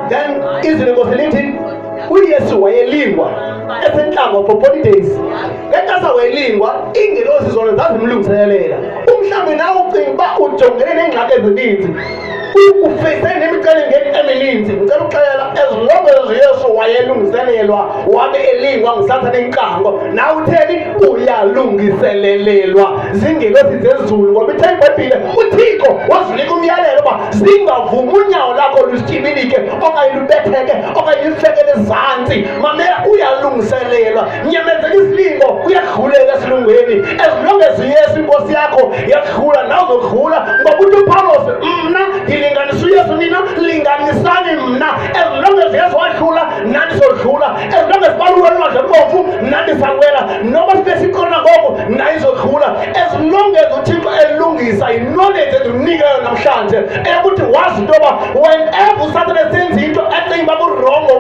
Then izwi lithi uYesu wayelingwa esenhlangwa for 40 days. Ngekasa wayelingwa ingelosi zona zazimlungiselela. Umhlambi nawe ucinga uba ujongene nengxaki ezininzi. Ufese nemicelimngeni emininzi. Ngicela ukuxelela as long as Yesu wayelungiselelwa wabe elingwa nguSathane inqango, nawe utheni uyalungiselelelwa zingelosi zezulu. Ngoba ithe iBhayibhile uThixo wasinika umyalelo uba zingavumi unyawo lakho lusityibilike okanye lubetheke okanye lufekele ezantsi. Mamela uyalungiselelwa. Nyamezela isilingo uyakhulela esilungweni. As long as Yesu inkosi yakho yakhula nawe uzokkhula. Ngoba uthi uPawulos mna ndilinganisa uYesu nina linganisani mna. As long as Yesu wakhula nani sodlula. As long as baluwa lwandle lubovu nani sawela. Noba sibe sikhona ngoku nayi sodlula. As long as uThixo elungisa iknowledge endinika yona namhlanje eyokuthi wazi into yoba whenever uSathane